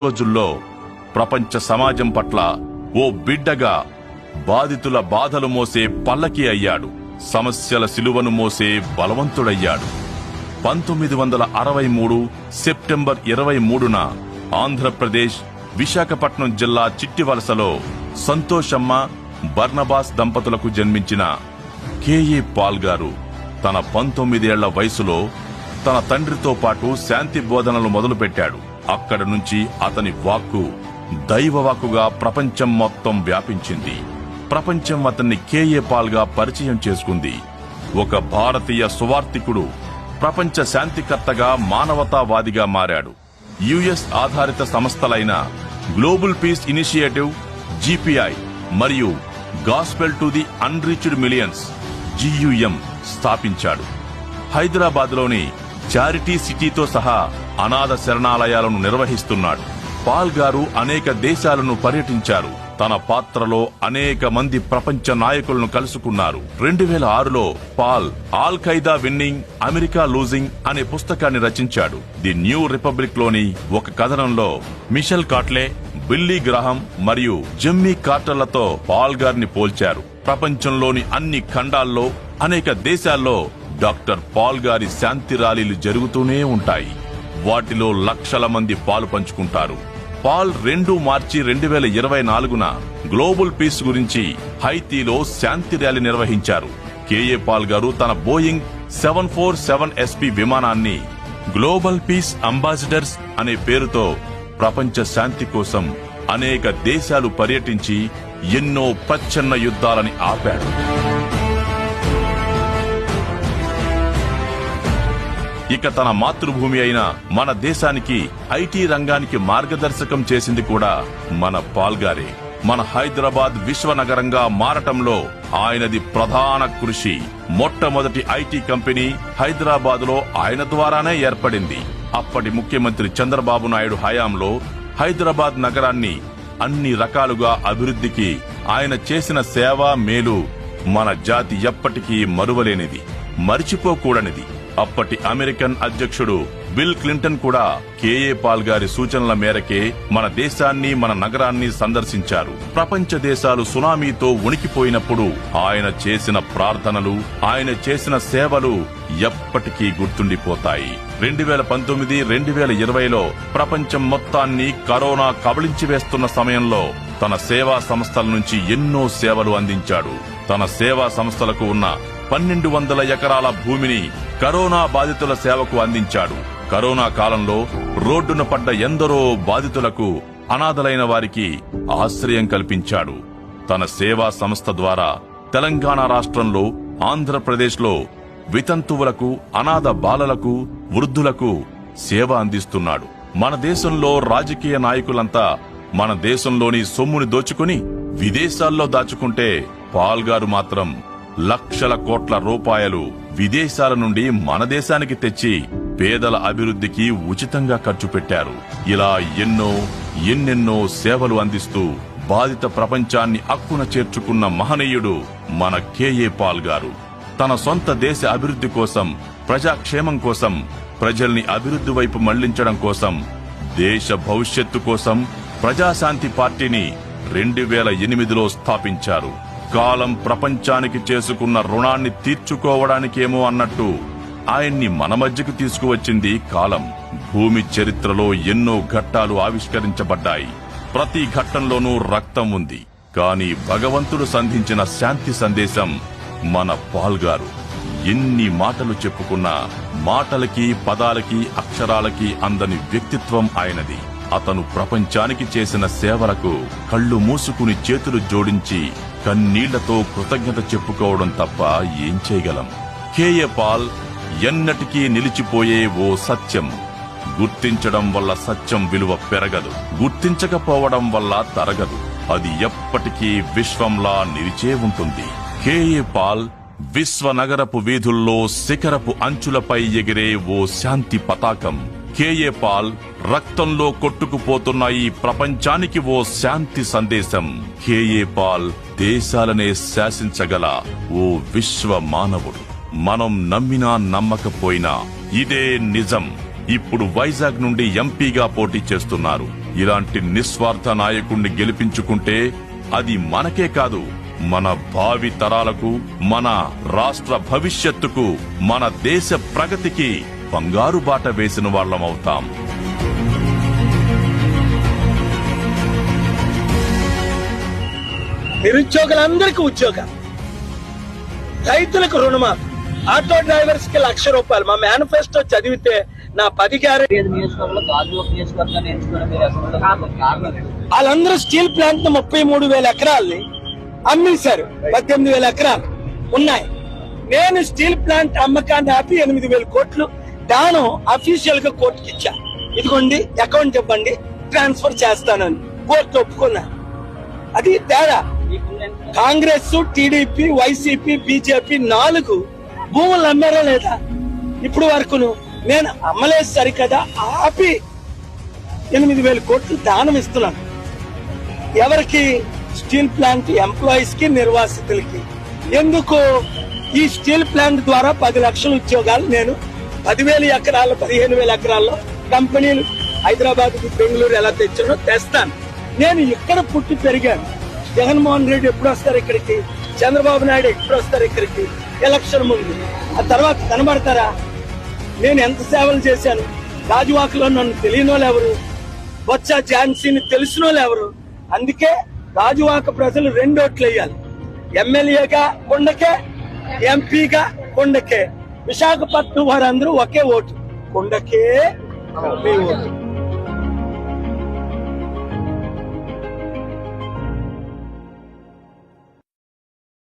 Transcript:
రోజుల్లో ప్రపంచ సమాజం పట్ల ఓ బిడ్డగా బాధితుల బాధలు మోసే పల్లకి అయ్యాడు. సమస్యల సిలువను మోసే బలవంతుడయ్యాడు. 1963 సెప్టెంబర్ 23న ఆంధ్రప్రదేశ్ విశాఖపట్నం జిల్లా చిట్టివలసలో సంతోషమ్మ బర్నబాస్ దంపతులకు జన్మించిన కెఏ పాల్ గారు తన 19 ఏళ్ల వయసులో తన తండ్రితో పాటు శాంతి బోధనలు మొదలుపెట్టాడు. అక్కడి నుంచి అతని వాక్కు దైవవాక్కుగా ప్రపంచం మొత్తం వ్యాపించింది. ప్రపంచం అతన్ని కెఏ పాల్ గా పరిచయం చేసుకుంది. ఒక భారతీయ సువార్థికుడు ప్రపంచ శాంతికర్తగా, మానవతావాదిగా మారాడు. యుఎస్ ఆధారిత సంస్థలైన గ్లోబల్ పీస్ ఇనిషియేటివ్ GPI మరియు gospel to the unreached millions GUM స్థాపించాడు. హైదరాబాద్లోని చారిటీ సిటీతో సహా అనాథ శరణాలయాలను నిర్వహిస్తున్నాడు. పాల్ గారు అనేక దేశాలను పర్యటించారు. తన పాత్రలో అనేక మంది ప్రపంచ నాయకులను కలుసుకున్నారు. 2006లో Paul Al Qaeda winning, America losing అనే పుస్తకాన్ని రచించాడు. ది న్యూ రిపబ్లిక్ లోని ఒక కథనంలో మిషెల్ కాట్లే, బిల్లీ గ్రాహం మరియు జిమ్మీ కార్టర్లతో పాల్ గారిని పోల్చారు. ప్రపంచంలోని అన్ని ఖండాల్లో, అనేక దేశాల్లో డాక్టర్ పాల్ గారి శాంతి ర్యాలీలు జరుగుతూనే ఉంటాయి. వాటిలో లక్షల మంది పాలు పంచుకుంటారు. పాల్ 2 మార్చి 2024న గ్లోబల్ పీస్ గురించి హైతీలో శాంతి ర్యాలీ నిర్వహించారు. కెఏ పాల్ గారు తన బోయింగ్ 747 SP విమానాన్ని గ్లోబల్ పీస్ అంబాసిడర్స్ అనే పేరుతో ప్రపంచ శాంతి కోసం అనేక దేశాలు పర్యటించి ఎన్నో ప్రచ్ఛన్న యుద్ధాలని ఆపాడు. ఇక తన మాతృభూమి అయిన మన దేశానికి ఐటీ రంగానికి మార్గదర్శకం చేసింది కూడా మన పాల్ గారే. మన హైదరాబాద్ విశ్వనగరంగా మారటంలో ఆయనది ప్రధాన కృషి. మొట్టమొదటి ఐటీ కంపెనీ హైదరాబాద్ లో ఆయన ద్వారానే ఏర్పడింది. అప్పటి ముఖ్యమంత్రి చంద్రబాబు నాయుడు హయాంలో హైదరాబాద్ నగరాన్ని అన్ని రకాలుగా అభివృద్ధికి ఆయన చేసిన సేవ, మేలు మన జాతి ఎప్పటికీ మరువలేనిది, మరిచిపోకూడనిది. అప్పటి అమెరికన్ అధ్యక్షుడు బిల్ క్లింటన్ కూడా కెఏ పాల్ గారి సూచనల మేరకే మన దేశాన్ని, మన నగరాన్ని సందర్శించారు. ప్రపంచ దేశాలు సునామీతో ఉనికిపోయినప్పుడు ఆయన చేసిన ప్రార్థనలు, ఆయన చేసిన సేవలు ఎప్పటికీ గుర్తుండిపోతాయి. 2019, 2020లో ప్రపంచం మొత్తాన్ని కరోనా కబళించివేస్తున్న సమయంలో తన సేవా సంస్థల నుంచి ఎన్నో సేవలు అందించాడు. తన సేవా సంస్థలకు ఉన్న 1200 ఎకరాల భూమిని కరోనా బాధితుల సేవకు అందించాడు. కరోనా కాలంలో రోడ్డున పడ్డ ఎందరో బాధితులకు, అనాథలైన వారికి ఆశ్రయం కల్పించాడు. తన సేవా సంస్థ ద్వారా తెలంగాణ రాష్ట్రంలో, ఆంధ్రప్రదేశ్లో వితంతువులకు, అనాథ బాలలకు, వృద్ధులకు సేవ అందిస్తున్నాడు. మన దేశంలో రాజకీయ నాయకులంతా మన దేశంలోని సొమ్ముని దోచుకుని విదేశాల్లో దాచుకుంటే పాల్ గారు మాత్రం లక్షల కోట్ల రూపాయలు విదేశాల నుండి మన దేశానికి తెచ్చి పేదల అభివృద్ధికి ఉచితంగా ఖర్చు పెట్టారు. ఇలా ఎన్నెన్నో సేవలు అందిస్తూ బాధిత ప్రపంచాన్ని అక్కున చేర్చుకున్న మహనీయుడు మన కెఏ పాల్ గారు. తన సొంత దేశ అభివృద్ధి కోసం, ప్రజాక్షేమం కోసం, ప్రజల్ని అభివృద్ధి వైపు మళ్లించడం కోసం, దేశ భవిష్యత్తు కోసం ప్రజాశాంతి పార్టీని 2008లో స్థాపించారు. కాలం ప్రపంచానికి చేసుకున్న రుణాన్ని తీర్చుకోవడానికేమో అన్నట్టు ఆయన్ని మన మధ్యకు తీసుకువచ్చింది కాలం. భూమి చరిత్రలో ఎన్నో ఘట్టాలు ఆవిష్కరించబడ్డాయి. ప్రతి ఘట్టంలోనూ రక్తం ఉంది. కానీ భగవంతుడు సంధించిన శాంతి సందేశం మన పాల్ గారు. ఎన్ని మాటలు చెప్పుకున్నా మాటలకి, పదాలకి, అక్షరాలకి అందని వ్యక్తిత్వం ఆయనది. అతను ప్రపంచానికి చేసిన సేవలకు కళ్ళు మూసుకుని చేతులు జోడించి కన్నీళ్లతో కృతజ్ఞత చెప్పుకోవడం తప్ప ఏం చేయగలం? కెఏ పాల్ ఎన్నటికీ నిలిచిపోయే ఓ సత్యం. గుర్తించడం వల్ల సత్యం విలువ పెరగదు, గుర్తించకపోవడం వల్ల తరగదు. అది ఎప్పటికీ విశ్వంలా నిలిచే ఉంటుంది. కెఏ పాల్ విశ్వనగరపు వీధుల్లో శిఖరపు అంచులపై ఎగిరే ఓ శాంతి పతాకం. కెఏ పాల్ రక్తంలో కొట్టుకుపోతున్న ఈ ప్రపంచానికి ఓ శాంతి సందేశం. కెఏ పాల్ దేశాలనే శాసించగల ఓ విశ్వ మానవుడు. మనం నమ్మినా నమ్మకపోయినా ఇదే నిజం. ఇప్పుడు వైజాగ్ నుండి ఎంపీగా పోటీ చేస్తున్నారు. ఇలాంటి నిస్వార్థ నాయకుణ్ణి గెలిపించుకుంటే అది మనకే కాదు, మన భావి తరాలకు, మన రాష్ట్ర భవిష్యత్తుకు, మన దేశ ప్రగతికి బంగారు బాట వేసిన వాళ్ళమవుతాం. నిరుద్యోగులందరికీ ఉద్యోగం, రైతులకు రుణమాఫీ, ఆటో డ్రైవర్స్ కి 1,00,000 రూపాయలు. మా మేనిఫెస్టో చదివితే నా 10 గ్యారెంటీ. వాళ్ళందరూ స్టీల్ ప్లాంట్ 33,000 ఎకరాల్ని అమ్మేశారు. 18,000 ఎకరాలు ఉన్నాయి. నేను స్టీల్ ప్లాంట్ అమ్మకాన్ని ఆపి 8,000 కోట్లు దానం అఫీషియల్ గా కోర్టుకి ఇచ్చా. ఇదిగోండి అకౌంట్ ఇవ్వండి, ట్రాన్స్ఫర్ చేస్తానని కోర్టు ఒప్పుకున్నా. అది తేడా. కాంగ్రెస్, టీడీపీ, వైసీపీ, బీజేపీ 4 భూములు అమ్మారా లేదా ఇప్పుడు వరకును? నేను అమ్మలేదు సరికదా, ఆపి 8,000 కోట్లు దానం ఇస్తున్నాను. ఎవరికి? స్టీల్ ప్లాంట్ ఎంప్లాయీస్ కి, నిర్వాసితులకి. ఎందుకు? ఈ స్టీల్ ప్లాంట్ ద్వారా 10 లక్షల ఉద్యోగాలు నేను 10,000 ఎకరాలు, 15,000 ఎకరాల్లో కంపెనీలు హైదరాబాద్, బెంగళూరు ఎలా తెచ్చానో తెస్తాను. నేను ఇక్కడ పుట్టి పెరిగాను. జగన్మోహన్ రెడ్డి ఎప్పుడు వస్తారు ఇక్కడికి? చంద్రబాబు నాయుడు ఎప్పుడు వస్తారు ఇక్కడికి? ఎలక్షన్ ముందు. ఆ తర్వాత కనబడతారా? నేను ఎంత సేవలు చేశాను. గాజువాకలో నన్ను తెలియని వాళ్ళు ఎవరు? బొత్స ఝాన్సీని తెలిసిన వాళ్ళు ఎవరు? అందుకే గాజువాక ప్రజలు 2 ఓట్లు వేయాలి. ఎమ్మెల్యేగా కొండకే, ఎంపీగా కొండకే. విశాఖపట్నం వారందరూ ఒకే ఓటు, కొండకే మీ ఓటు.